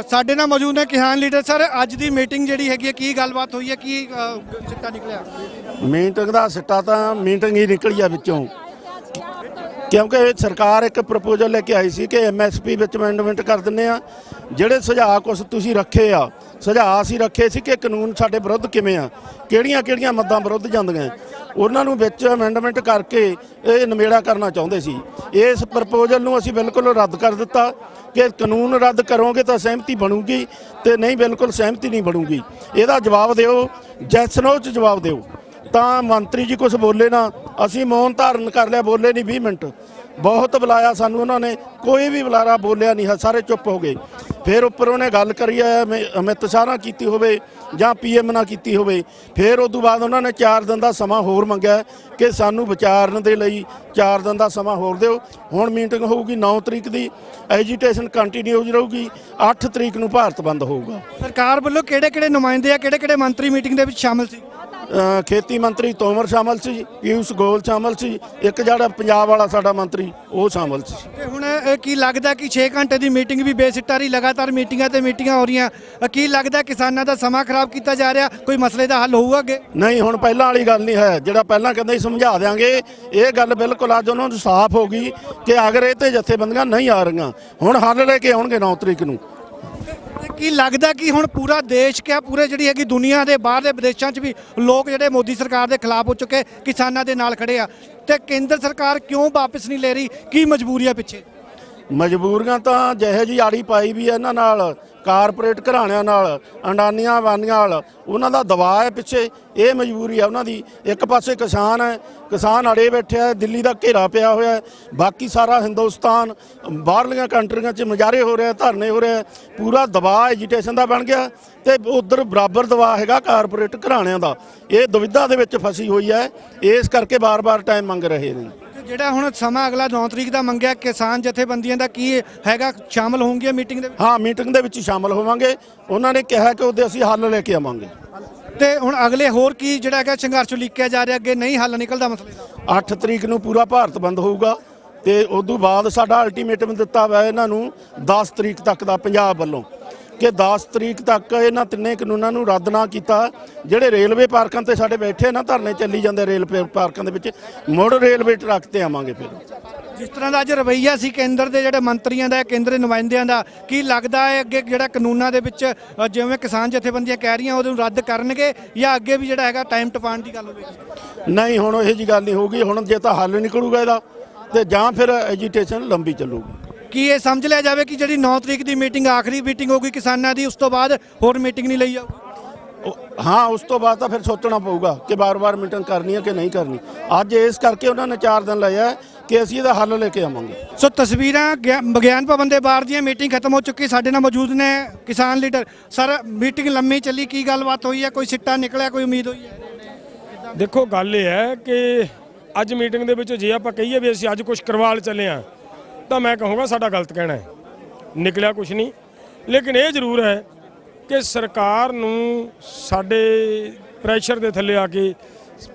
ਸਾਡੇ ਨਾਲ ਮੌਜੂਦ ਨੇ ਕਿਸਾਨ ਲੀਡਰ ਸਰ। ਅੱਜ ਦੀ ਮੀਟਿੰਗ ਜਿਹੜੀ ਹੈਗੀ ਹੈ ਕੀ ਗੱਲਬਾਤ ਹੋਈ ਹੈ, ਕੀ ਸਿੱਟਾ ਨਿਕਲਿਆ? ਮੀਟਿੰਗ ਦਾ ਸਿੱਟਾ ਤਾਂ ਮੀਟਿੰਗ ਹੀ ਨਿਕਲੀ ਆ ਵਿੱਚੋਂ, ਕਿਉਂਕਿ ਸਰਕਾਰ ਇੱਕ ਪ੍ਰਪੋਜ਼ਲ ਲੈ ਕੇ ਆਈ ਸੀ ਕਿ MSP ਵਿੱਚ ਅਮੈਂਡਮੈਂਟ ਕਰ ਦਿੰਦੇ ਆ। ਜਿਹੜੇ ਸੁਝਾਅ ਕੁਛ ਤੁਸੀਂ ਰੱਖੇ ਆ, ਸੁਝਾਅ ਅਸੀਂ ਰੱਖੇ ਸੀ ਕਿ ਕਾਨੂੰਨ ਸਾਡੇ ਵਿਰੁੱਧ ਕਿਵੇਂ ਆ, ਕਿਹੜੀਆਂ ਮੱਦਾਂ ਵਿਰੁੱਧ ਜਾਂਦੀਆਂ, ਉਹਨਾਂ ਨੂੰ ਵਿੱਚ ਅਮੈਂਡਮੈਂਟ ਕਰਕੇ ਇਹ ਨਿਬੇੜਾ ਕਰਨਾ ਚਾਹੁੰਦੇ ਸੀ। ਇਸ ਪ੍ਰਪੋਜ਼ਲ ਨੂੰ ਅਸੀਂ ਬਿਲਕੁਲ ਰੱਦ ਕਰ ਦਿੱਤਾ ਕਿ ਕਾਨੂੰਨ ਰੱਦ ਕਰੋਗੇ ਤਾਂ ਸਹਿਮਤੀ ਬਣੂਗੀ, ਤੇ ਨਹੀਂ ਬਿਲਕੁਲ ਸਹਿਮਤੀ ਨਹੀਂ ਬਣੂਗੀ। ਇਹਦਾ ਜਵਾਬ ਦਿਓ, ਜੈਸ ਨੋ 'ਚ ਜਵਾਬ ਦਿਓ। ਤਾਂ ਮੰਤਰੀ ਜੀ ਕੁਝ ਬੋਲੇ ਨਾ, ਅਸੀਂ ਮੌਨ ਧਾਰਨ ਕਰ ਲਿਆ, ਬੋਲੇ ਨਹੀਂ 20 ਮਿੰਟ। ਬਹੁਤ ਬੁਲਾਇਆ ਸਾਨੂੰ ਉਹਨਾਂ ਨੇ, ਕੋਈ ਵੀ ਬੁਲਾਰਾ ਬੋਲਿਆ ਨਹੀਂ, ਸਾਰੇ ਚੁੱਪ ਹੋ ਗਏ। ਫਿਰ ਉੱਪਰ ਉਹਨੇ ਗੱਲ ਕਰੀ ਆ ਅਮਿਤ ਸ਼ਾਹ ਨਾਲ ਕੀਤੀ ਹੋਵੇ ਜਾਂ PM ਨਾਲ ਕੀਤੀ ਹੋਵੇ। ਫਿਰ ਉਸ ਤੋਂ ਬਾਅਦ ਉਹਨਾਂ ਨੇ 4 ਦਿਨ ਦਾ ਸਮਾਂ ਹੋਰ ਮੰਗਿਆ ਕਿ ਸਾਨੂੰ ਵਿਚਾਰਨ ਦੇ ਲਈ 4 ਦਿਨ ਦਾ ਸਮਾਂ ਹੋਰ ਦਿਓ। ਹੁਣ ਮੀਟਿੰਗ ਹੋਊਗੀ 9 ਤਰੀਕ ਦੀ, ਐਜੀਟੇਸ਼ਨ ਕੰਟੀਨਿਊ ਰਹੂਗੀ। 8 ਤਰੀਕ ਨੂੰ ਭਾਰਤ ਬੰਦ ਹੋਊਗਾ। ਸਰਕਾਰ ਵੱਲੋਂ ਕਿਹੜੇ ਨੁਮਾਇੰਦੇ ਆ, ਕਿਹੜੇ ਮੰਤਰੀ ਮੀਟਿੰਗ ਦੇ ਵਿੱਚ ਸ਼ਾਮਲ ਸੀ? ਖੇਤੀ ਮੰਤਰੀ ਤੋਮਰ ਸ਼ਾਮਲ ਸੀ, ਪਿਊਸ਼ ਗੋਇਲ ਸ਼ਾਮਲ ਸੀ, ਇੱਕ ਜਿਹੜਾ ਪੰਜਾਬ ਵਾਲਾ ਸਾਡਾ ਮੰਤਰੀ ਉਹ ਸ਼ਾਮਲ ਸੀ। ਤੇ ਹੁਣ ਕੀ ਲੱਗਦਾ ਕਿ 6 ਘੰਟੇ ਦੀ ਮੀਟਿੰਗ ਵੀ ਬੇਸਿੱਟਾ ਰਹੀ, ਲਗਾਤਾਰ ਮੀਟਿੰਗਾਂ ਤੇ ਮੀਟਿੰਗਾਂ ਹੋ ਰਹੀਆਂ, ਕੀ ਲੱਗਦਾ ਕਿਸਾਨਾਂ ਦਾ ਸਮਾਂ ਖਰਾਬ ਕੀਤਾ ਜਾ ਰਿਹਾ? ਕੋਈ ਮਸਲੇ ਦਾ ਹੱਲ ਹੋਊਗਾ ਅੱਗੇ? ਨਹੀਂ, ਹੁਣ ਪਹਿਲਾਂ ਵਾਲੀ ਗੱਲ ਨਹੀਂ ਹੈ। ਜਿਹੜਾ ਪਹਿਲਾਂ ਕਹਿੰਦੇ ਸੀ ਸਮਝਾ ਦਿਆਂਗੇ, ਇਹ ਗੱਲ ਬਿਲਕੁਲ ਅੱਜ ਉਹਨਾਂ ਨੂੰ ਸਾਫ਼ ਹੋ ਗਈ ਕਿ ਅਗਰ ਇਹ ਤੇ ਜਥੇਬੰਦੀਆਂ ਨਹੀਂ ਆ ਰਹੀਆਂ, ਹੁਣ ਹੱਲ ਲੈ ਕੇ ਆਉਣਗੇ 9 ਤਰੀਕ ਨੂੰ। ਕੀ ਲੱਗਦਾ ਕਿ ਹੁਣ ਪੂਰਾ ਦੇਸ਼ ਕਿਆ ਪੂਰੇ ਜਿਹੜੀ ਹੈਗੀ ਦੁਨੀਆ ਦੇ ਬਾਹਰਲੇ ਵਿਦੇਸ਼ਾਂ 'ਚ ਵੀ ਲੋਕ ਜਿਹੜੇ ਮੋਦੀ ਸਰਕਾਰ ਦੇ ਖਿਲਾਫ ਹੋ ਚੁੱਕੇ, ਕਿਸਾਨਾਂ ਦੇ ਨਾਲ ਖੜੇ ਆ, ਤੇ ਕੇਂਦਰ ਸਰਕਾਰ ਕਿਉਂ ਵਾਪਸ ਨਹੀਂ ਲੈ ਰਹੀ? ਕੀ ਮਜਬੂਰੀਆਂ ਪਿੱਛੇ? ਮਜਬੂਰੀਆਂ ਤਾਂ ਜਿਹੇ ਜੀ ਆੜੀ ਪਾਈ ਵੀ ਹੈ ਇਹਨਾਂ ਨਾਲ, ਕਾਰਪੋਰੇਟ ਘਰਾਣਿਆਂ ਨਾਲ, ਅੰਡਾਨੀਆਂ ਵਾਨੀਆਂ ਨਾਲ, ਉਹਨਾਂ ਦਾ ਦਬਾਅ ਹੈ ਪਿੱਛੇ। ਇਹ ਮਜਬੂਰੀ ਹੈ ਉਹਨਾਂ ਦੀ। ਇੱਕ ਪਾਸੇ ਕਿਸਾਨ ਹੈ, ਕਿਸਾਨ ਅੜੇ ਬੈਠਿਆ, ਦਿੱਲੀ ਦਾ ਘੇਰਾ ਪਿਆ ਹੋਇਆ, ਬਾਕੀ ਸਾਰਾ ਹਿੰਦੁਸਤਾਨ ਬਾਹਰਲੀਆਂ ਕੰਟਰੀਆਂ 'ਚ ਮੁਜ਼ਾਹਰੇ ਹੋ ਰਿਹਾ, ਧਰਨੇ ਹੋ ਰਿਹਾ, ਪੂਰਾ ਦਬਾਅ ਐਜੀਟੇਸ਼ਨ ਦਾ ਬਣ ਗਿਆ। ਤੇ ਉਧਰ ਬਰਾਬਰ ਦਬਾਅ ਹੈਗਾ ਕਾਰਪੋਰੇਟ ਘਰਾਣਿਆਂ ਦਾ। ਇਹ ਦੁਵਿਧਾ ਦੇ ਵਿੱਚ ਫਸੀ ਹੋਈ ਹੈ, ਇਸ ਕਰਕੇ ਬਾਰ-ਬਾਰ ਟਾਈਮ ਮੰਗ ਰਹੇ ਨੇ। ਜਿਹੜਾ ਹੁਣ ਸਮਾਂ ਅਗਲਾ 9 ਤਰੀਕ ਦਾ ਮੰਗਿਆ, ਕਿਸਾਨ ਜਥੇਬੰਦੀਆਂ ਦਾ ਕੀ ਹੈਗਾ, ਸ਼ਾਮਲ ਹੋਣਗੇ ਮੀਟਿੰਗ ਦੇ ਵਿੱਚ? ਹਾਂ, ਮੀਟਿੰਗ ਦੇ ਵਿੱਚ ਸ਼ਾਮਲ ਹੋਵਾਂਗੇ। ਉਹਨਾਂ ਨੇ ਕਿਹਾ ਕਿ ਉਹਦੇ ਅਸੀਂ ਹੱਲ ਲੈ ਕੇ ਆਵਾਂਗੇ। ਤੇ ਹੁਣ ਅਗਲੇ ਹੋਰ ਕੀ ਜਿਹੜਾ ਹੈਗਾ ਸੰਘਰਸ਼ ਲਿਖਿਆ ਜਾ ਰਿਹਾ, ਅੱਗੇ ਨਹੀਂ ਹੱਲ ਨਿਕਲਦਾ ਮਸਲੇ ਦਾ? 8 ਤਰੀਕ ਨੂੰ ਪੂਰਾ ਭਾਰਤ ਬੰਦ ਹੋਊਗਾ, ਤੇ ਉਸ ਤੋਂ ਬਾਅਦ ਸਾਡਾ ਅਲਟੀਮੇਟਮ ਦਿੱਤਾ ਹੋਇਆ ਇਹਨਾਂ ਨੂੰ 10 ਤਰੀਕ ਤੱਕ ਦਾ ਪੰਜਾਬ ਵੱਲੋਂ, ਕਿ 10 ਤਰੀਕ ਤੱਕ ਇਹਨਾਂ ਤਿੰਨੇ ਕਾਨੂੰਨਾਂ ਨੂੰ ਰੱਦ ਨਾ ਕੀਤਾ। ਜਿਹੜੇ ਰੇਲਵੇ ਪਾਰਕਾਂ ਤੇ ਸਾਡੇ ਬੈਠੇ ਨਾ ਧਰਨੇ ਚੱਲੀ ਜਾਂਦੇ, ਰੇਲਵੇ ਪਾਰਕਾਂ ਦੇ ਵਿੱਚ ਮੁੜ ਰੇਲਵੇ ਟਰੱਕ ਤੇ ਆਵਾਂਗੇ। ਫਿਰ ਜਿਸ ਤਰ੍ਹਾਂ ਦਾ ਅੱਜ ਰਵੱਈਆ ਸੀ ਕੇਂਦਰ ਦੇ ਜਿਹੜੇ ਮੰਤਰੀਆਂ ਦਾ, ਕੇਂਦਰ ਦੇ ਨੁਮਾਇੰਦਿਆਂ ਦਾ, ਕੀ ਲੱਗਦਾ ਹੈ ਅੱਗੇ ਜਿਹੜਾ ਕਾਨੂੰਨਾਂ ਦੇ ਵਿੱਚ ਜਿਵੇਂ ਕਿਸਾਨ ਜਥੇਬੰਦੀਆਂ ਕਹਿ ਰਹੀਆਂ ਉਹਨੂੰ ਰੱਦ ਕਰਨਗੇ, ਜਾਂ ਅੱਗੇ ਵੀ ਜਿਹੜਾ ਹੈਗਾ ਟਾਈਮ ਟਪਾਉਣ ਦੀ ਗੱਲ ਹੋਵੇਗੀ? ਨਹੀਂ, ਹੁਣ ਇਹੋ ਜਿਹੀ ਗੱਲ ਨਹੀਂ ਹੋਊਗੀ। ਹੁਣ ਜੇ ਤਾਂ ਹੱਲ ਨਿਕਲੂਗਾ ਇਹਦਾ, ਤੇ ਜਾਂ ਫਿਰ ਐਜੀਟੇਸ਼ਨ ਲੰਬੀ ਚੱਲੂਗੀ। ਕੀ ਇਹ ਸਮਝ ਲਿਆ ਜਾਵੇ ਕਿ ਜਿਹੜੀ 9 ਤਰੀਕ ਦੀ ਮੀਟਿੰਗ ਆਖਰੀ ਮੀਟਿੰਗ ਹੋਊਗੀ ਕਿਸਾਨਾਂ ਦੀ, ਉਸ ਤੋਂ ਬਾਅਦ ਹੋਰ ਮੀਟਿੰਗ ਨਹੀਂ ਲਈ ਜਾਊਗੀ? ਹਾਂ, ਉਸ ਤੋਂ ਬਾਅਦ ਤਾਂ ਫਿਰ ਸੋਚਣਾ ਪਊਗਾ ਕਿ ਬਾਰ-ਬਾਰ ਮੀਟਿੰਗ ਕਰਨੀ ਹੈ ਕਿ ਨਹੀਂ ਕਰਨੀ। ਅੱਜ ਇਸ ਕਰਕੇ ਉਹਨਾਂ ਨੇ 4 ਦਿਨ ਲਏ ਆ ਕਿ ਅਸੀਂ ਇਹਦਾ ਹੱਲ ਲੈ ਕੇ ਆਵਾਂਗੇ। ਸੋ ਤਸਵੀਰਾਂ ਵਿਗਿਆਨ ਭਵਨ ਦੇ ਬਾਹਰ ਦੀਆਂ, ਮੀਟਿੰਗ ਖਤਮ ਹੋ ਚੁੱਕੀ। ਸਾਡੇ ਨਾਲ ਮੌਜੂਦ ਨੇ ਕਿਸਾਨ ਲੀਡਰ। ਸਰ, ਮੀਟਿੰਗ ਲੰਮੀ ਚੱਲੀ, ਕੀ ਗੱਲਬਾਤ ਹੋਈ ਹੈ? ਕੋਈ ਸਿੱਟਾ ਨਿਕਲਿਆ, ਕੋਈ ਉਮੀਦ ਹੋਈ ਹੈ? ਦੇਖੋ, ਗੱਲ ਇਹ ਹੈ ਕਿ ਅੱਜ ਮੀਟਿੰਗ ਦੇ ਵਿੱਚ ਜੇ ਆਪਾਂ ਕਹੀਏ ਵੀ ਅਸੀਂ ਅੱਜ ਕੁਝ ਕਰਵਾ ਚੱਲੇ ਆ, ਤਾਂ ਮੈਂ ਕਹੂੰਗਾ ਸਾਡਾ ਗਲਤ ਕਹਿਣਾ ਹੈ। ਨਿਕਲਿਆ ਕੁਝ ਨਹੀਂ, ਲੇਕਿਨ ਇਹ ਜ਼ਰੂਰ ਹੈ ਕਿ ਸਰਕਾਰ ਨੂੰ ਸਾਡੇ ਪ੍ਰੈਸ਼ਰ ਦੇ ਥੱਲੇ ਆ ਕੇ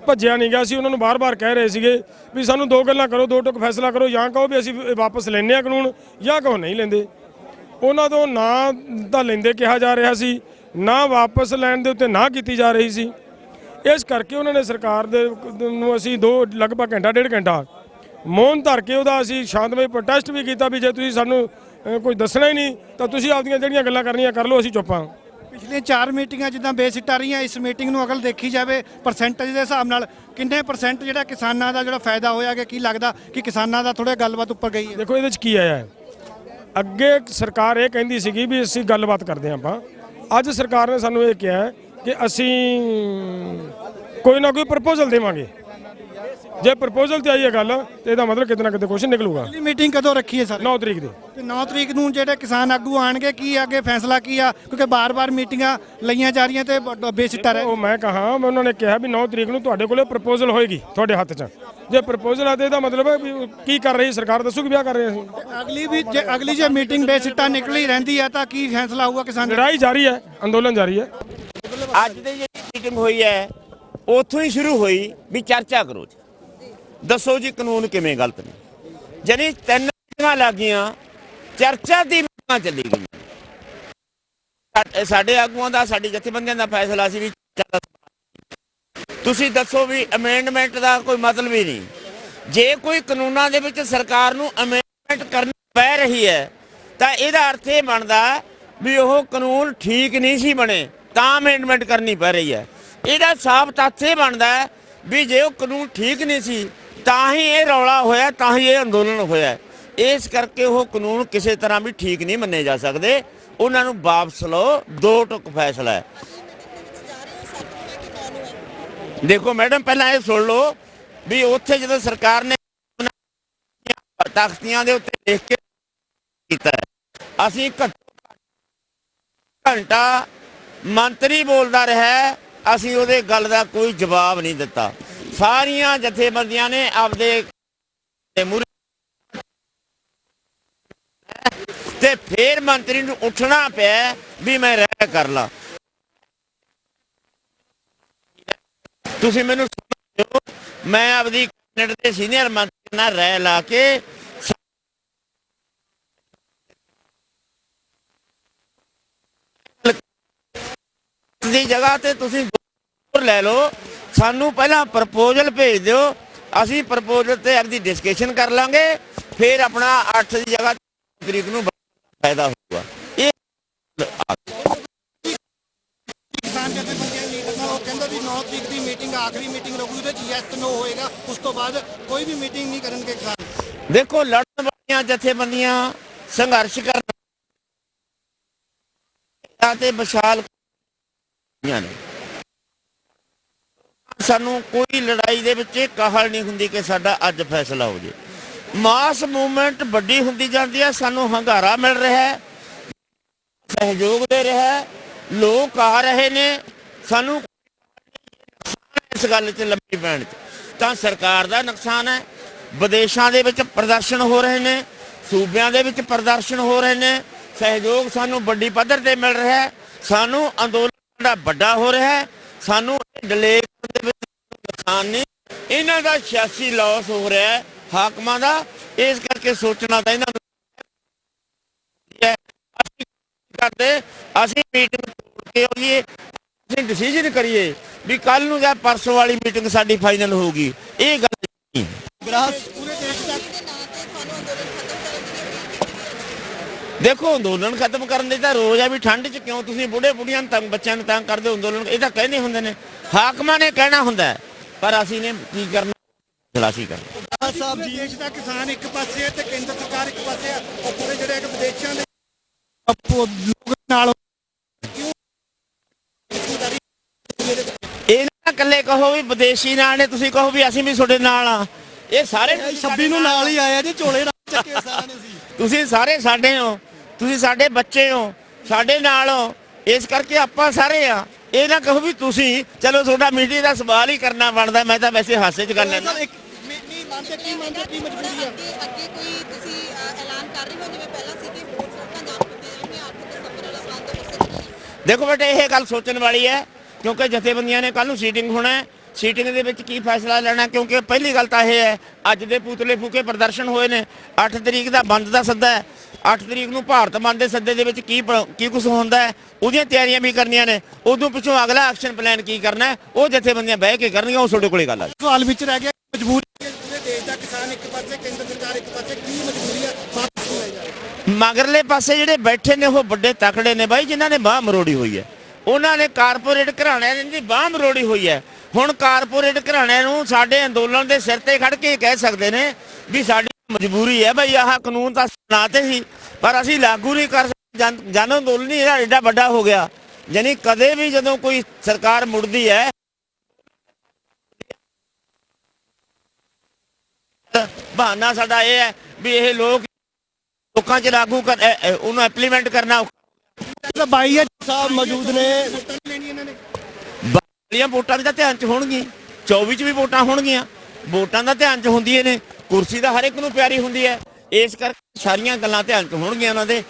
ਭੱਜਿਆ ਨਹੀਂ ਗਿਆ। ਅਸੀਂ ਉਹਨਾਂ ਨੂੰ ਬਾਰ-ਬਾਰ ਕਹਿ ਰਹੇ ਸੀਗੇ ਵੀ ਸਾਨੂੰ 2 ਗੱਲਾਂ ਕਰੋ, 2 ਟੁਕ ਫੈਸਲਾ ਕਰੋ, ਜਾਂ ਕਹੋ ਵੀ ਅਸੀਂ ਵਾਪਸ ਲੈਂਦੇ ਆ ਕਾਨੂੰਨ, ਜਾਂ ਕਹੋ ਨਹੀਂ ਲੈਂਦੇ। ਉਹਨਾਂ ਤੋਂ ਨਾ ਤਾਂ ਲੈਂਦੇ ਕਿਹਾ ਜਾ ਰਿਹਾ ਸੀ, ਨਾ ਵਾਪਸ ਲੈਣ ਦੇ ਉੱਤੇ ਨਾ ਕੀਤੀ ਜਾ ਰਹੀ ਸੀ। ਇਸ ਕਰਕੇ ਉਹਨਾਂ ਨੇ ਸਰਕਾਰ ਦੇ ਨੂੰ ਅਸੀਂ ਲਗਭਗ ਘੰਟਾ 1.5 ਘੰਟਾ ਮੌਨ ਧਰ ਕੇ ਉਹਦਾ ਅਸੀਂ ਸ਼ਾਂਤਮਈ ਪ੍ਰੋਟੈਸਟ ਵੀ ਕੀਤਾ ਵੀ ਜੇ ਤੁਸੀਂ ਸਾਨੂੰ ਕੁਝ ਦੱਸਣਾ ਹੀ ਨਹੀਂ ਤਾਂ ਤੁਸੀਂ ਆਪਦੀਆਂ ਜਿਹੜੀਆਂ ਗੱਲਾਂ ਕਰਨੀਆਂ ਕਰ ਲਓ, ਅਸੀਂ ਚੁੱਪ ਹਾਂ। ਪਿਛਲੇ 4 ਮੀਟਿੰਗਾਂ ਜਿੱਦਾਂ ਬੇਸਿੱਟਾ ਰਹੀਆਂ, ਇਸ ਮੀਟਿੰਗ ਨੂੰ ਅਗਰ ਦੇਖੀ ਜਾਵੇ ਪਰਸੈਂਟੇਜ ਦੇ ਹਿਸਾਬ ਨਾਲ ਕਿੰਨੇ % ਜਿਹੜਾ ਕਿਸਾਨਾਂ ਦਾ ਜਿਹੜਾ ਫਾਇਦਾ ਹੋਇਆ ਕਿ ਕੀ ਲੱਗਦਾ ਕਿ ਕਿਸਾਨਾਂ ਦਾ ਥੋੜਾ ਗੱਲਬਾਤ ਉੱਪਰ ਗਈ ਹੈ? ਦੇਖੋ, ਇਹਦੇ 'ਚ ਕੀ ਆਇਆ ਹੈ, ਅੱਗੇ ਸਰਕਾਰ ਇਹ ਕਹਿੰਦੀ ਸੀਗੀ ਵੀ ਅਸੀਂ ਗੱਲਬਾਤ ਕਰਦੇ ਹਾਂ ਆਪਾਂ। ਅੱਜ ਸਰਕਾਰ ਨੇ ਸਾਨੂੰ ਇਹ ਕਿਹਾ ਕਿ ਅਸੀਂ ਕੋਈ ਨਾ ਕੋਈ ਪ੍ਰਪੋਜ਼ਲ ਦੇਵਾਂਗੇ। ਜੇ ਪ੍ਰਪੋਜ਼ਲ ਤੇ ਆਈ ਹੈ ਗੱਲ, ਤੇ ਇਹਦਾ ਮਤਲਬ ਕਿਤੇ ਨਾ ਕਿਤੇ ਕੁਝ ਨਿਕਲੂਗਾ। ਅਗਲੀ ਮੀਟਿੰਗ ਕਦੋਂ ਰੱਖੀ ਹੈ ਸਰ? 9 ਤਰੀਕ ਦੀ। ਤੇ 9 ਤਰੀਕ ਨੂੰ ਜਿਹੜੇ ਕਿਸਾਨ ਆਗੂ ਆਣਗੇ, ਕੀ ਅੱਗੇ ਫੈਸਲਾ ਕੀ ਆ? ਕਿਉਂਕਿ ਬਾਰ-ਬਾਰ ਮੀਟਿੰਗਾਂ ਲਈਆਂ ਜਾ ਰਹੀਆਂ ਤੇ ਬੇਸਿੱਟਾ ਰਹੇ। ਉਹ ਮੈਂ ਕਹਾਂ, ਉਹਨਾਂ ਨੇ ਕਿਹਾ ਵੀ 9 ਤਰੀਕ ਨੂੰ ਤੁਹਾਡੇ ਕੋਲੇ ਪ੍ਰਪੋਜ਼ਲ ਹੋਏਗੀ ਤੁਹਾਡੇ ਹੱਥ 'ਚ। ਜੇ ਪ੍ਰਪੋਜ਼ਲ ਆ ਤੇ ਇਹਦਾ ਮਤਲਬ ਹੈ ਵੀ ਕੀ ਕਰ ਰਹੀ ਸਰਕਾਰ, ਦੱਸੂਗੀ ਵਿਆਹ ਕਰ ਰਹੇ ਅਸੀਂ। ਅਗਲੀ ਜੇ ਮੀਟਿੰਗ ਬੇਸਿੱਟਾ ਨਿਕਲੀ ਰਹਿੰਦੀ ਹੈ ਤਾਂ ਕੀ ਫੈਸਲਾ ਹੋਊਗਾ? ਕਿਸਾਨ ਲੜਾਈ ਜਾਰੀ ਹੈ, ਅੰਦੋਲਨ ਜਾਰੀ ਹੈ। ਅੱਜ ਦੀ ਜਿਹੜੀ ਮੀਟਿੰਗ ਹੋਈ ਹੈ ਉੱਥੋਂ ਹੀ ਸ਼ੁਰੂ ਹੋਈ ਵੀ ਚਰਚਾ ਕਰੋ ਜੀ, ਦੱਸੋ ਜੀ ਕਾਨੂੰਨ ਕਿਵੇਂ ਗਲਤ ਨੇ। ਜਾਨੀ 3 ਮੀਟਿੰਗਾਂ ਲੱਗ ਗਈਆਂ, ਚਰਚਾ ਦੀ ਮੀਟਿੰਗਾਂ ਚੱਲੀ ਗਈਆਂ। ਸਾਡੇ ਆਗੂਆਂ ਦਾ, ਸਾਡੀ ਜਥੇਬੰਦੀਆਂ ਦਾ ਫੈਸਲਾ ਸੀ ਵੀ ਤੁਸੀਂ ਦੱਸੋ ਵੀ ਅਮੈਂਡਮੈਂਟ ਦਾ ਕੋਈ ਮਤਲਬ ਹੀ ਨਹੀਂ। ਜੇ ਕੋਈ ਕਾਨੂੰਨਾਂ ਦੇ ਵਿੱਚ ਸਰਕਾਰ ਨੂੰ ਅਮੈਂਡਮੈਂਟ ਕਰਨੀ ਪੈ ਰਹੀ ਹੈ ਤਾਂ ਇਹਦਾ ਅਰਥ ਇਹ ਬਣਦਾ ਵੀ ਉਹ ਕਾਨੂੰਨ ਠੀਕ ਨਹੀਂ ਸੀ ਬਣੇ ਤਾਂ ਅਮੈਂਡਮੈਂਟ ਕਰਨੀ ਪੈ ਰਹੀ ਹੈ। ਇਹਦਾ ਸਾਫ਼ ਤੱਥ ਇਹ ਬਣਦਾ ਵੀ ਜੇ ਉਹ ਕਾਨੂੰਨ ਠੀਕ ਨਹੀਂ ਸੀ ਤਾਂ ਹੀ ਇਹ ਰੌਲਾ ਹੋਇਆ, ਤਾਂ ਹੀ ਇਹ ਅੰਦੋਲਨ ਹੋਇਆ। ਇਸ ਕਰਕੇ ਉਹ ਕਾਨੂੰਨ ਕਿਸੇ ਤਰ੍ਹਾਂ ਵੀ ਠੀਕ ਨਹੀਂ ਮੰਨੇ ਜਾ ਸਕਦੇ, ਉਹਨਾਂ ਨੂੰ ਵਾਪਸ ਲਓ। 2 ਟੁਕ ਫੈਸਲਾ ਹੈ। ਦੇਖੋ ਮੈਡਮ, ਪਹਿਲਾਂ ਇਹ ਸੁਣ ਲਓ ਵੀ ਉੱਥੇ ਜਦੋਂ ਸਰਕਾਰ ਨੇ ਤਖਤੀਆਂ ਦੇ ਉੱਤੇ ਲਿਖ ਕੇ ਕੀਤਾ, ਅਸੀਂ ਘੰਟਾ ਮੰਤਰੀ ਬੋਲਦਾ ਰਿਹਾ, ਅਸੀਂ ਉਹਦੇ ਗੱਲ ਦਾ ਕੋਈ ਜਵਾਬ ਨਹੀਂ ਦਿੱਤਾ। ਸਾਰੀਆਂ ਜਥੇਬੰਦੀਆਂ ਨੇ ਆਪਦੇ ਮੂਹਰੇ ਤੇ ਫਿਰ ਮੰਤਰੀ ਨੂੰ ਉੱਠਣਾ ਪਿਆ ਵੀ ਮੈਂ ਰਹਿ ਕਰ ਲਾ। ਤੁਸੀਂ ਮੈਨੂੰ ਸਮਝੋ, ਮੈਂ ਆਪਦੀ ਕੈਬਨਿਟ ਦੇ ਸੀਨੀਅਰ ਮੰਤਰੀ ਨਾਲ ਰਹਿ ਲਾ ਕੇ ਦੀ ਜਗ੍ਹਾ ਤੇ ਤੁਸੀਂ ਲੈ ਲਓ। ਸਾਨੂੰ ਪਹਿਲਾਂ ਪ੍ਰਪੋਜ਼ਲ ਭੇਜ ਦਿਓ, ਅਸੀਂ ਪ੍ਰਪੋਜ਼ਲ ਤੇ ਆਪਦੀ ਡਿਸਕਸ਼ਨ ਕਰ ਲਾਂਗੇ, ਫਿਰ ਆਪਣਾ 8 ਦੀ ਜਗ੍ਹਾ ਤਰੀਕ ਨੂੰ ਫਾਇਦਾ ਹੋਊਗਾ। ਇਹ ਕਿਸਾਨ ਜਥੇਬੰਦੀਆਂ ਲੀਡਰ ਨਾਲ ਉਹ ਕਹਿੰਦਾ ਵੀ 9 ਤਰੀਕ ਦੀ ਮੀਟਿੰਗ ਆਖਰੀ ਮੀਟਿੰਗ ਰਹੂਗੀ, ਉਹਦੇ ਚ ਯੈਸ ਨੋ ਹੋਏਗਾ, ਉਸ ਤੋਂ ਬਾਅਦ ਕੋਈ ਵੀ ਮੀਟਿੰਗ ਨਹੀਂ ਕਰਨਗੇ ਕਿਸਾਨ। ਦੇਖੋ, ਲੜਨ ਵਾਲੀਆਂ ਜਥੇਬੰਦੀਆਂ ਸੰਘਰਸ਼ ਕਰਨ ਤੇ ਵਿਸ਼ਾਲ ਨੇ, ਸਾਨੂੰ ਕੋਈ ਲੜਾਈ ਦੇ ਵਿੱਚ ਇਹ ਕਾਹਲ ਨਹੀਂ ਹੁੰਦੀ ਕਿ ਸਾਡਾ ਅੱਜ ਫੈਸਲਾ ਹੋ ਜੇ। ਮਾਸ ਮੂਵਮੈਂਟ ਵੱਡੀ ਹੁੰਦੀ ਜਾਂਦੀ ਹੈ, ਸਾਨੂੰ ਹੰਗਾਰਾ ਮਿਲ ਰਿਹਾ ਹੈ, ਸਹਿਯੋਗ ਦੇ ਰਿਹਾ ਹੈ, ਲੋਕ ਆ ਰਹੇ ਨੇ, ਸਾਨੂੰ ਇਸ ਗੱਲ 'ਚ ਲੰਮੀ ਪੈਣ 'ਚ ਤਾਂ ਸਰਕਾਰ ਦਾ ਨੁਕਸਾਨ ਹੈ। ਵਿਦੇਸ਼ਾਂ ਦੇ ਵਿੱਚ ਪ੍ਰਦਰਸ਼ਨ ਹੋ ਰਹੇ ਨੇ, ਸੂਬਿਆਂ ਦੇ ਵਿੱਚ ਪ੍ਰਦਰਸ਼ਨ ਹੋ ਰਹੇ ਨੇ, ਸਹਿਯੋਗ ਸਾਨੂੰ ਵੱਡੀ ਪੱਧਰ ਤੇ ਮਿਲ ਰਿਹਾ ਹੈ, ਸਾਨੂੰ ਅੰਦੋਲਨ ਦਾ ਵੱਡਾ ਹੋ ਰਿਹਾ ਹੈ, ਸਾਨੂੰ ਡਿਲੇ ਦੇ ਵਿੱਚ ਨੁਕਸਾਨ ਨਹੀਂ, ਇਹਨਾਂ ਦਾ ਸਿਆਸੀ ਲਾਸ ਹੋ ਰਿਹਾ ਹੈ ਹਾਕਮਾਂ ਦਾ। ਇਸ ਕਰਕੇ ਸੋਚਣਾ ਤਾਂ ਇਹਨਾਂ ਨੂੰ ਕਰਦੇ, ਅਸੀਂ ਮੀਟਿੰਗ ਤੋੜ ਕੇ ਆਈਏ, ਅਸੀਂ ਡਿਸੀਜਨ ਕਰੀਏ ਵੀ ਕੱਲ ਨੂੰ ਜਾਂ ਪਰਸੋਂ ਵਾਲੀ ਮੀਟਿੰਗ ਸਾਡੀ ਫਾਈਨਲ ਹੋਊਗੀ। ਇਹ ਗੱਲ ਨਹੀਂ। ਦੇਖੋ, ਅੰਦੋਲਨ ਖਤਮ ਕਰਨ ਦੇ ਤਾਂ ਰੋਜ਼ ਆ ਵੀ ਠੰਡ 'ਚ ਕਿਉਂ ਤੁਸੀਂ ਬੁੱਢੇ ਬੁੱਢੀਆਂ ਨੂੰ ਤੰਗ, ਬੱਚਿਆਂ ਨੂੰ ਤੰਗ ਕਰਦੇ ਹੋ। ਅੰਦੋਲਨ ਇਹ ਤਾਂ ਕਹਿੰਦੇ ਹੁੰਦੇ ਨੇ, ਹਾਕਮਾਂ ਨੇ ਕਹਿਣਾ ਹੁੰਦਾ, ਪਰ ਅਸੀਂ ਨੇ ਕੀ ਕਰਨਾ, ਖਲਾਸੀ ਕਰਨਾ। ਸਾਹਿਬ ਜੀ, ਦੇਸ਼ ਦਾ ਕਿਸਾਨ ਇੱਕ ਪਾਸੇ ਹੈ ਤੇ ਕੇਂਦਰ ਸਰਕਾਰ ਇੱਕ ਪਾਸੇ ਹੈ, ਉਹ ਪੂਰੇ ਜਿਹੜੇ ਵਿਦੇਸ਼ਾਂ ਦੇ ਲੋਕ ਨਾਲ ਇਹ ਨਾ ਇਕੱਲੇ ਕਹੋ ਵੀ ਵਿਦੇਸ਼ੀ ਨਾਲ ਨੇ, ਤੁਸੀਂ ਕਹੋ ਵੀ ਅਸੀਂ ਵੀ ਤੁਹਾਡੇ ਨਾਲ ਆ। ਇਹ ਸਾਰੇ 26 ਨੂੰ ਨਾਲ ਹੀ ਆਇਆ ਜੀ, ਝੋਲੇ ਨਾਲ ਚੱਕੇ ਸਾਰਿਆਂ ਨੇ ਸੀ। ਤੁਸੀਂ ਸਾਰੇ ਸਾਡੇ ਹੋ, ਤੁਸੀਂ ਸਾਡੇ ਬੱਚੇ ਹੋ, ਸਾਡੇ ਨਾਲ ਹੋ, ਇਸ ਕਰਕੇ ਆਪਾਂ ਸਾਰੇ ਆ। ਇਹ ਨਾ ਕਹੋ ਵੀ ਤੁਸੀਂ, ਚਲੋ ਤੁਹਾਡਾ ਮੀਡੀਆ ਦਾ ਸਵਾਲ ਹੀ ਕਰਨਾ ਬਣਦਾ, ਮੈਂ ਤਾਂ ਵੈਸੇ ਹਾਸੇ 'ਚ ਗੱਲ ਲੈਂਦਾ। ਕੀ ਮਜਬੂਰੀ ਹੈ ਅੱਗੇ ਕੋਈ ਤੁਸੀਂ ਐਲਾਨ ਕਰ ਰਹੇ ਹੋ, ਜਿਵੇਂ ਪਹਿਲਾਂ ਸੀ ਕਿ ਹੋਰ ਸੜਕਾਂ ਜਾਮ ਕੀਤੀਆਂ ਜਾਣਗੀਆਂ 8 ਦਸੰਬਰ ਵਾਲਾ ਬੰਦ ਹੋ ਸਕਦਾ। ਦੇਖੋ ਬੇਟੇ, ਇਹ ਗੱਲ ਸੋਚਣ ਵਾਲੀ ਹੈ, ਕਿਉਂਕਿ ਜਥੇਬੰਦੀਆਂ ਨੇ ਕੱਲ ਨੂੰ ਸੀਟਿੰਗ ਹੋਣਾ ਹੈ। ਸੀਟਿੰਗ ਦੇ ਵਿੱਚ ਕੀ ਫੈਸਲਾ ਲੈਣਾ, ਕਿਉਂਕਿ ਪਹਿਲੀ ਗੱਲ ਤਾਂ ਇਹ ਹੈ, ਅੱਜ ਦੇ ਪੁਤਲੇ ਫੂਕੇ ਪ੍ਰਦਰਸ਼ਨ ਹੋਏ ਨੇ, 8 ਤਰੀਕ ਦਾ ਬੰਦ ਦਾ ਸੱਦਾ ਹੈ, 8 ਤਰੀਕ ਨੂੰ ਭਾਰਤ ਬੰਦ ਦੇ ਸੱਦੇ ਦੇ ਵਿੱਚ ਕੀ ਕੁਝ ਹੁੰਦਾ ਹੈ, ਉਹਦੀਆਂ ਤਿਆਰੀਆਂ ਵੀ ਕਰਨੀਆਂ ਨੇ। ਉਦੋਂ ਪਿੱਛੋਂ ਅਗਲਾ ਐਕਸ਼ਨ ਪਲਾਨ ਕੀ ਕਰਨਾ ਹੈ, ਉਹ ਜਥੇਬੰਦੀਆਂ ਬਹਿ ਕੇ ਕਰਨੀਆਂ, ਉਹ ਤੁਹਾਡੇ ਕੋਲੇ ਗੱਲ ਆ। ਸਵਾਲ ਵਿੱਚ ਰਹਿ ਗਿਆ, ਮਜਬੂਰੀ ਪੂਰੇ ਦੇਸ਼ ਦਾ ਕਿਸਾਨ ਇੱਕ ਪਾਸੇ, ਕੇਂਦਰ ਸਰਕਾਰ ਇੱਕ ਪਾਸੇ, ਕੀ ਮਜਬੂਰੀ ਹੈ ਵਾਪਸ ਲੈ ਜਾਏ। ਮਗਰਲੇ ਪਾਸੇ ਜਿਹੜੇ ਬੈਠੇ ਨੇ ਉਹ ਵੱਡੇ ਤਕੜੇ ਨੇ ਬਾਈ, ਜਿਨ੍ਹਾਂ ਨੇ ਬਾਹ ਮਰੋੜੀ ਹੋਈ ਹੈ, ਉਹਨਾਂ ਨੇ ਕਾਰਪੋਰੇਟ ਘਰਾਣਿਆਂ ਦੀ ਬਾਹ ਮਰੋੜੀ ਹੋਈ ਹੈ। ਹੁਣ ਕਾਰਪੋਰੇਟ ਘਰਾਣਿਆਂ ਨੂੰ ਸਾਡੇ ਅੰਦੋਲਨ ਦੇ ਸਿਰ ਤੇ ਖੜ ਕੇ ਕਹਿ ਸਕਦੇ ਨੇ ਵੀ ਸਾਡੀ ਮਜਬੂਰੀ ਹੈ ਬਈ, ਆਹ ਕਾਨੂੰਨ ਤਾਂ ਬਣਾਤੇ ਸੀ ਪਰ ਅਸੀਂ ਲਾਗੂ ਨਹੀਂ ਕਰ ਸਕਦੇ। ਜਨ ਅੰਦੋਲਨ ਹੀ ਇਹਦਾ ਏਡਾ ਵੱਡਾ ਹੋ ਗਿਆ। ਯਾਨੀ ਕਦੇ ਵੀ ਜਦੋਂ ਕੋਈ ਸਰਕਾਰ ਮੁੜਦੀ ਹੈ, ਬਹਾਨਾ ਸਾਡਾ ਇਹ ਹੈ ਵੀ ਇਹ ਲੋਕਾਂ 'ਚ ਲਾਗੂ ਕਰ, ਉਹਨੂੰ ਇੰਪਲੀਮੈਂਟ ਕਰਨਾ। ਬਾਈ ਸਾਹਿਬ ਮੌਜੂਦ ਨੇ, ਵਾਲੀਆਂ ਵੋਟਾਂ ਦਾ ਧਿਆਨ 'ਚ ਹੋਣਗੀਆਂ, 24 'ਚ ਵੀ ਵੋਟਾਂ ਹੋਣਗੀਆਂ, ਵੋਟਾਂ ਦਾ ਧਿਆਨ 'ਚ ਹੁੰਦੀਆਂ ਨੇ, ਕੁਰਸੀ ਦਾ ਹਰ ਇੱਕ ਨੂੰ ਪਿਆਰੀ ਹੁੰਦੀ ਹੈ। ਇਸ ਕਰਕੇ ਸਾਰੀਆਂ ਗੱਲਾਂ ਧਿਆਨ 'ਚ ਹੋਣਗੀਆਂ ਉਹਨਾਂ ਦੇ।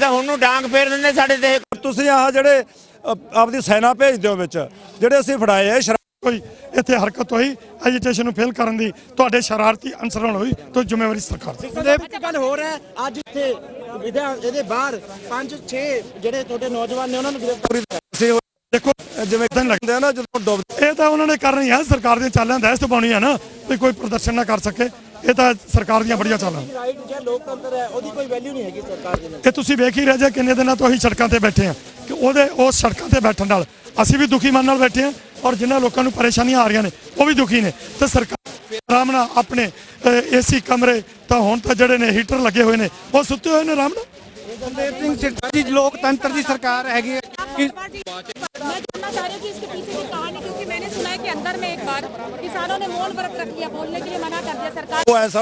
ਹੁਣ ਨੂੰ ਡਾਂਗ ਫੇਰ ਦਿੰਦੇ ਸਾਡੇ ਤੇ। ਤੁਸੀਂ ਆਹ ਜਿਹੜੇ ਆਪਦੀ ਸੈਨਾ ਭੇਜਦੇ ਹੋ ਵਿੱਚ, ਜਿਹੜੇ ਅਸੀਂ ਫੜਾਏ ਆ, ਕੋਈ ਇੱਥੇ ਹਰਕਤ ਹੋਈ ਐਜੀਟੇਸ਼ਨ ਨੂੰ ਫੇਲ ਕਰਨ ਦੀ, ਤੁਹਾਡੇ ਸ਼ਰਾਰਤੀ ਅਨਸਰਾਂ ਹੋਈ ਤਾਂ ਜ਼ਿੰਮੇਵਾਰੀ ਸਰਕਾਰ ਦੀ। ਗੱਲ ਹੋ ਰਿਹਾ ਅੱਜ ਇੱਥੇ ਇਹਦੇ ਬਾਹਰ 5-6 ਜਿਹੜੇ ਤੁਹਾਡੇ ਨੌਜਵਾਨ ਨੇ ਉਹਨਾਂ ਨੂੰ ਗ੍ਰਿਫਤਾਰ ਦੇਖੋ ਜਿਵੇਂ ਤਾਂ ਲੱਗਦਾ ਨਾ ਜਦੋਂ ਡੁੱਬ ਇਹ ਤਾਂ ਉਹਨਾਂ ਨੇ ਕਰਨੀ ਆ ਸਰਕਾਰ ਦੀਆਂ ਚਾਲਾਂ ਦਹਿਸ ਤੋਂ ਪਾਉਣੀ ਆ ਨਾ ਵੀ ਕੋਈ ਪ੍ਰਦਰਸ਼ਨ ਨਾ ਕਰ ਸਕੇ ਇਹ ਤਾਂ ਸਰਕਾਰ ਦੀਆਂ ਬੜੀਆਂ ਚਾਲਾਂ ਰਾਈਟ ਜਾਂ ਲੋਕਤੰਤਰ ਹੈ ਉਹਦੀ ਕੋਈ ਵੈਲਿਊ ਨਹੀਂ ਹੈਗੀ ਸਰਕਾਰ ਦੇ ਨਾਲ। ਇਹ ਤੁਸੀਂ ਵੇਖ ਹੀ ਰਹੇ ਜੇ ਕਿੰਨੇ ਦਿਨਾਂ ਤੋਂ ਅਸੀਂ ਸੜਕਾਂ ਤੇ ਬੈਠੇ ਆ ਕਿ ਉਸ ਸੜਕਾਂ ਤੇ ਬੈਠਣ ਨਾਲ ਅਸੀਂ ਵੀ ਦੁਖੀ ਮਨ ਨਾਲ ਬੈਠੇ ਆ ਔਰ ਜਿਨ੍ਹਾਂ ਲੋਕਾਂ ਨੂੰ ਪਰੇਸ਼ਾਨੀਆਂ ਆ ਰਹੀਆਂ ਨੇ ਉਹ ਵੀ ਦੁਖੀ ਨੇ ਤੇ ਸਰਕਾਰ ਆਰਾਮ ਨਾਲ ਆਪਣੇ ਏਸੀ ਕਮਰੇ ਤਾਂ ਹੁਣ ਤਾਂ ਜਿਹੜੇ ਨੇ ਹੀਟਰ ਲੱਗੇ ਹੋਏ ਨੇ ਉਹ ਸੁੱਤੇ ਹੋਏ ਨੇ ਆਰਾਮ ਨਾਲ। ਬਲਦੇਵ ਸਿੰਘ ਸਿੱਧੂ ਜੀ लोकतंत्र की सरकार हैगी है कि मैं जानना चाह रही हूँ कि इसके पीछे की कहानी, क्योंकि मैंने सुना है कि अंदर में एक बार किसानों ने मौन व्रत रख लिया, बोलने के लिए मना कर दिया सरकार। वो ऐसा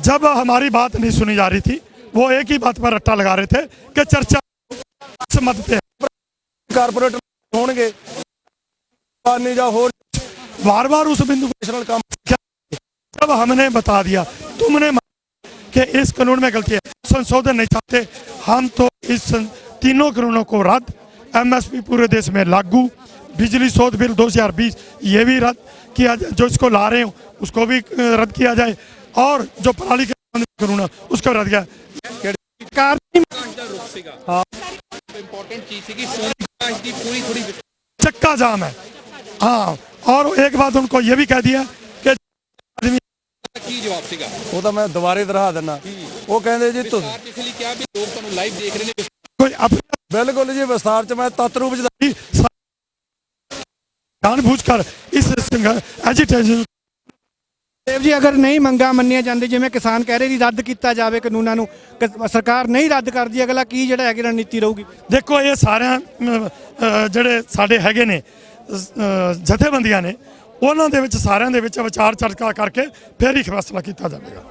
जब हमारी बात नहीं सुनी जा रही थी वो एक ही बात पर रट्टा लगा रहे थे कि चर्चा से मत पे कारपोरेट होंगे बार बार उस बिंदु नेशनल काम जब हमने बता दिया तुमने कि इस कानून में गलती है, संशोधन नहीं चाहते हम तो इस तीनों कानूनों को रद्द, एमएसपी पूरे देश में लागू, बिजली शोध बिल 2020 ये भी रद्द किया जाए, जो इसको ला रहे हो उसको भी रद्द किया जाए और जो पराली का कानून है उसको रद्द किया चक्का जाम है। हाँ और एक बात उनको ये भी कह दिया कि ਕੀ ਜਵਾਬ ਸੀਗਾ? ਉਹ ਤਾਂ ਮੈਂ ਦੁਬਾਰੇ ਦਿਖਾ ਦਿੰਦਾ ਉਹ ਕਹਿੰਦੇ ਜੀ ਤੁਸੀਂ ਇਸ ਲਈ ਕਿਹਾ ਵੀ ਲੋਕ ਤੁਹਾਨੂੰ ਲਾਈਵ ਦੇਖ ਰਹੇ ਨੇ। ਕੋਈ ਬਿਲਕੁਲ ਜੀ ਵਿਸਤਾਰ ਚ ਮੈਂ ਤੱਤ ਰੂਪ ਚ ਜਾਣਬੁੱਝकर ਇਸ ਐਜੀਟੇਸ਼ਨ ਦੇਵ ਜੀ ਅਗਰ ਨਹੀਂ ਮੰਗਾਂ ਮੰਨੀਆਂ ਜਾਂਦੀ ਜਿਵੇਂ ਕਿਸਾਨ ਕਹਿ ਰਹੇ ਸੀ ਰੱਦ ਕੀਤਾ ਜਾਵੇ ਕਾਨੂੰਨਾਂ ਨੂੰ, ਸਰਕਾਰ ਨਹੀਂ ਰੱਦ ਕਰਦੀ, ਅਗਲਾ ਕੀ ਜਿਹੜਾ ਹੈਗੀ ਰਣਨੀਤੀ ਰਹੂਗੀ? ਦੇਖੋ ਇਹ ਸਾਰਿਆਂ ਜਿਹੜੇ ਸਾਡੇ ਹੈਗੇ ਨੇ ਜਥੇਬੰਦੀਆਂ ਨੇ ਉਹਨਾਂ ਦੇ ਵਿੱਚ ਸਾਰਿਆਂ ਦੇ ਵਿੱਚ ਵਿਚਾਰ ਚਰਚਾ ਕਰਕੇ ਫਿਰ ਹੀ ਫੈਸਲਾ ਕੀਤਾ ਜਾਵੇਗਾ।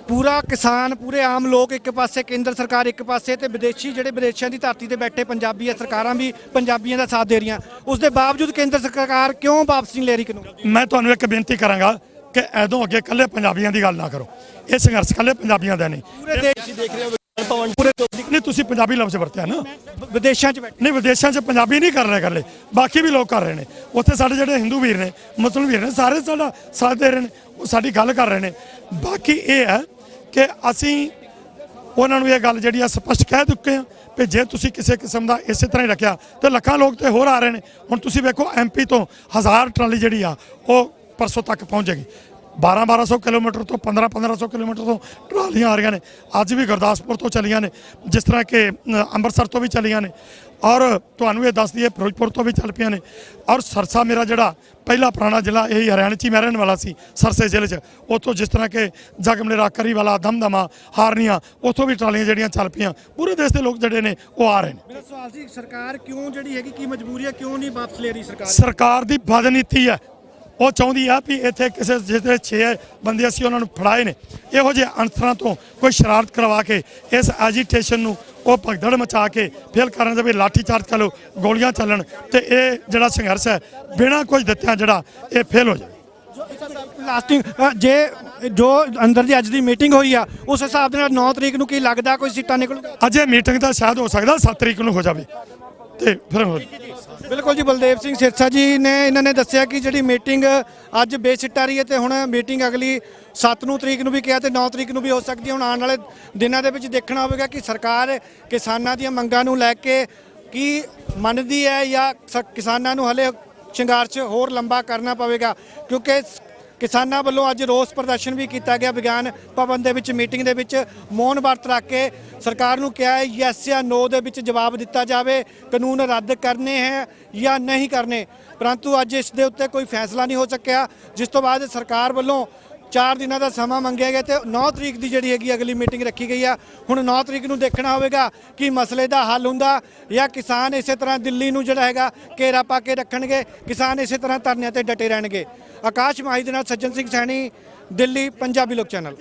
ਪੂਰਾ ਕਿਸਾਨ ਪੂਰੇ ਆਮ ਲੋਕ ਇੱਕ ਪਾਸੇ, ਕੇਂਦਰ ਸਰਕਾਰ ਇੱਕ ਪਾਸੇ ਤੇ ਵਿਦੇਸ਼ੀ ਜਿਹੜੇ ਵਿਦੇਸ਼ਾਂ ਦੀ ਧਰਤੀ ਤੇ ਬੈਠੇ ਪੰਜਾਬੀ ਆ, ਸਰਕਾਰਾਂ ਵੀ ਪੰਜਾਬੀਆਂ ਦਾ ਸਾਥ ਦੇ ਰਹੀਆਂ, ਉਸ ਦੇ ਬਾਵਜੂਦ ਕੇਂਦਰ ਸਰਕਾਰ ਕਿਉਂ ਵਾਪਸ ਨਹੀਂ ਲੈ ਰਹੀ ਕਾਨੂੰਨ? ਮੈਂ ਤੁਹਾਨੂੰ ਇੱਕ ਬੇਨਤੀ ਕਰਾਂਗਾ ਕਿ ਐਦੋਂ ਅੱਗੇ ਇਕੱਲੇ ਪੰਜਾਬੀਆਂ ਦੀ ਗੱਲ ਨਾ ਕਰੋ, ਇਹ ਸੰਘਰਸ਼ ਇਕੱਲੇ ਪੰਜਾਬੀਆਂ ਦਾ ਨਹੀਂ, ਪੂਰੇ ਦੇਸ਼ ਦੇਖ ਰਹੇ ਹੋ ਪੂਰੇ ਨਹੀਂ ਤੁਸੀਂ ਪੰਜਾਬੀ ਲਫ਼ਜ਼ ਵਰਤਿਆ ਨਾ, ਵਿਦੇਸ਼ਾਂ 'ਚ ਬੈਠੇ ਨਹੀਂ ਵਿਦੇਸ਼ਾਂ 'ਚ ਪੰਜਾਬੀ ਨਹੀਂ ਕਰ ਰਹੇ ਇਕੱਲੇ, ਬਾਕੀ ਵੀ ਲੋਕ ਕਰ ਰਹੇ ਨੇ, ਉੱਥੇ ਸਾਡੇ ਜਿਹੜੇ ਹਿੰਦੂ ਵੀਰ ਨੇ ਮੁਸਲਿਮ ਵੀਰ ਨੇ ਸਾਰੇ ਸਾਡਾ ਸਾਥ ਦੇ ਰਹੇ ਨੇ, ਉਹ ਸਾਡੀ ਗੱਲ ਕਰ ਰਹੇ ਨੇ। ਬਾਕੀ ਇਹ ਹੈ ਕਿ ਅਸੀਂ ਉਹਨਾਂ ਨੂੰ ਇਹ ਗੱਲ ਜਿਹੜੀ ਆ ਸਪਸ਼ਟ ਕਹਿ ਚੁੱਕੇ ਹਾਂ ਕਿ ਜੇ ਤੁਸੀਂ ਕਿਸੇ ਕਿਸਮ ਦਾ ਇਸੇ ਤਰ੍ਹਾਂ ਹੀ ਰੱਖਿਆ ਤੇ ਲੱਖਾਂ ਲੋਕ ਤੇ ਹੋਰ ਆ ਰਹੇ ਨੇ। ਹੁਣ ਤੁਸੀਂ ਵੇਖੋ ਐਮਪੀ ਤੋਂ 1000 ਟਰਾਲੀ ਜਿਹੜੀ ਆ ਉਹ ਪਰਸੋਂ ਤੱਕ ਪਹੁੰਚੇਗੀ, 1200 ਕਿਲੋਮੀਟਰ ਤੋਂ 1500 ਕਿਲੋਮੀਟਰ ਤੋਂ ਟਰਾਲੀਆਂ ਆ ਰਹੀਆਂ ਨੇ, ਅੱਜ ਵੀ ਗੁਰਦਾਸਪੁਰ ਤੋਂ ਚੱਲੀਆਂ ਨੇ, ਜਿਸ ਤਰ੍ਹਾਂ ਕਿ ਅੰਮ੍ਰਿਤਸਰ ਤੋਂ ਵੀ ਚੱਲੀਆਂ ਨੇ, ਔਰ ਤੁਹਾਨੂੰ ਇਹ ਦੱਸ ਦਈਏ ਫਿਰੋਜ਼ਪੁਰ ਤੋਂ ਵੀ ਚੱਲ ਪਈਆਂ ਨੇ, ਔਰ ਸਰਸਾ ਮੇਰਾ ਜਿਹੜਾ ਪਹਿਲਾ ਪੁਰਾਣਾ ਜ਼ਿਲ੍ਹਾ ਇਹ ਹਰਿਆਣਾ 'ਚ ਹੀ ਮੈਂ ਰਹਿਣ ਵਾਲਾ ਸੀ, ਸਰਸੇ ਜ਼ਿਲ੍ਹੇ 'ਚ, ਉੱਥੋਂ ਜਿਸ ਤਰ੍ਹਾਂ ਕਿ ਜਗਮਲੇਰਾ ਕਰੀਵਾਲਾ ਦਮਦਮਾ ਹਾਰਨੀਆਂ ਉੱਥੋਂ ਵੀ ਟਰਾਲੀਆਂ ਜਿਹੜੀਆਂ ਚੱਲ ਪਈਆਂ, ਪੂਰੇ ਦੇਸ਼ ਦੇ ਲੋਕ ਜਿਹੜੇ ਨੇ ਉਹ ਆ ਰਹੇ ਨੇ। ਮੇਰਾ ਸਵਾਲ ਸੀ ਸਰਕਾਰ ਕਿਉਂ ਜਿਹੜੀ ਹੈਗੀ ਕੀ ਮਜਬੂਰੀ ਹੈ, ਕਿਉਂ ਨਹੀਂ ਵਾਪਸ ਲੈ ਰਹੀ ਸਰਕਾਰ? ਸਰਕਾਰ ਦੀ ਬਦਨੀਤੀ ਹੈ, ਉਹ ਚਾਹੁੰਦੀ ਆ ਵੀ ਇੱਥੇ ਕਿਸੇ ਜਿਹੜੇ 6 ਬੰਦੇ ਅਸੀਂ ਉਹਨਾਂ ਨੂੰ ਫੜਾਏ ਨੇ ਇਹੋ ਜਿਹੇ ਅਨਸਰਾਂ ਤੋਂ ਕੋਈ ਸ਼ਰਾਰਤ ਕਰਵਾ ਕੇ ਇਸ ਐਜੀਟੇਸ਼ਨ ਨੂੰ ਉਹ ਭਗਦੜ ਮਚਾ ਕੇ ਫੇਲ ਕਰਨ ਦੇ ਵੀ ਲਾਠੀ ਚਾਰਜ ਕਰ ਲਓ, ਗੋਲੀਆਂ ਚੱਲਣ ਤੇ ਇਹ ਜਿਹੜਾ ਸੰਘਰਸ਼ ਹੈ ਬਿਨਾਂ ਕੁਝ ਦਿੱਤਿਆਂ ਜਿਹੜਾ ਇਹ ਫੇਲ ਹੋ ਜਾਵੇ। ਲਾਸਟਿੰਗ ਜੇ ਜੋ ਅੰਦਰ ਦੀ ਅੱਜ ਦੀ ਮੀਟਿੰਗ ਹੋਈ ਆ ਉਸ ਹਿਸਾਬ ਦੇ ਨਾਲ 9 ਤਰੀਕ ਨੂੰ ਕੀ ਲੱਗਦਾ ਕੋਈ ਸੀਟਾਂ ਨਿਕਲੂਗਾ? ਅਜੇ ਮੀਟਿੰਗ ਤਾਂ ਸ਼ਾਇਦ ਹੋ ਸਕਦਾ 7 ਤਰੀਕ ਨੂੰ ਹੋ ਜਾਵੇ ਤੇ ਫਿਰ ਹੋ ਬਿਲਕੁਲ ਜੀ, ਬਲਦੇਵ ਸਿੰਘ ਸਿਰਸਾ ਜੀ ਨੇ ਇਹਨਾਂ ਨੇ ਦੱਸਿਆ ਕਿ ਜਿਹੜੀ ਮੀਟਿੰਗ ਅੱਜ ਬੇਸਿੱਟਾ ਰਹੀ ਹੈ ਤੇ ਹੁਣ ਮੀਟਿੰਗ ਅਗਲੀ 7 ਤਰੀਕ ਨੂੰ ਵੀ ਕਿਹਾ ਤੇ 9 ਤਰੀਕ ਨੂੰ ਵੀ ਹੋ ਸਕਦੀ ਹੈ। ਹੁਣ ਆਉਣ ਵਾਲੇ ਦਿਨਾਂ ਦੇ ਵਿੱਚ ਦੇਖਣਾ ਹੋਵੇਗਾ ਕਿ ਸਰਕਾਰ ਕਿਸਾਨਾਂ ਦੀਆਂ ਮੰਗਾਂ ਨੂੰ ਲੈ ਕੇ ਕੀ ਮੰਨਦੀ ਹੈ ਜਾਂ ਕਿਸਾਨਾਂ ਨੂੰ ਹਲੇ ਸੰਘਰਸ਼ ਹੋਰ ਲੰਬਾ ਕਰਨਾ ਪਵੇਗਾ, ਕਿਉਂਕਿ ਕਿਸਾਨਾਂ ਵੱਲੋਂ ਅੱਜ ਰੋਸ ਪ੍ਰਦਰਸ਼ਨ ਵੀ ਕੀਤਾ ਗਿਆ ਵਿਗਿਆਨ ਭਵਨ ਦੇ ਵਿੱਚ। ਮੀਟਿੰਗ ਦੇ ਵਿੱਚ ਮੌਨ ਵਰਤ ਰੱਖ ਕੇ ਸਰਕਾਰ ਨੂੰ ਕਿਹਾ ਹੈ ਯੈਸ ਜਾਂ ਨੋ ਦੇ ਵਿੱਚ ਜਵਾਬ ਦਿੱਤਾ ਜਾਵੇ, ਕਾਨੂੰਨ ਰੱਦ ਕਰਨੇ ਹੈ ਜਾਂ ਨਹੀਂ ਕਰਨੇ, ਪਰੰਤੂ ਅੱਜ ਇਸ ਦੇ ਉੱਤੇ ਕੋਈ ਫੈਸਲਾ ਨਹੀਂ ਹੋ ਸਕਿਆ, ਜਿਸ ਤੋਂ ਬਾਅਦ ਸਰਕਾਰ ਵੱਲੋਂ 4 ਦਿਨਾਂ ਦਾ ਸਮਾਂ ਮੰਗਿਆ ਗਿਆ ਤੇ 9 ਤਰੀਕ ਦੀ ਜਿਹੜੀ ਹੈਗੀ ਅਗਲੀ ਮੀਟਿੰਗ ਰੱਖੀ ਗਈ ਆ। ਹੁਣ 9 ਤਰੀਕ ਨੂੰ ਦੇਖਣਾ ਹੋਵੇਗਾ ਕਿ ਮਸਲੇ ਦਾ ਹੱਲ ਹੁੰਦਾ ਜਾਂ ਕਿਸਾਨ ਇਸੇ ਤਰ੍ਹਾਂ ਦਿੱਲੀ ਨੂੰ ਜਿਹੜਾ ਹੈਗਾ ਘੇਰਾ ਪਾ ਕੇ ਰੱਖਣਗੇ, ਕਿਸਾਨ ਇਸੇ ਤਰ੍ਹਾਂ ਧਰਨਿਆਂ ਤੇ ਡਟੇ ਰਹਿਣਗੇ। ਆਕਾਸ਼ ਮਾਹੀ ਦੇ ਨਾਲ ਸੱਜਣ ਸਿੰਘ ਸੈਣੀ, ਦਿੱਲੀ, ਪੰਜਾਬੀ ਲੋਕ ਚੈਨਲ।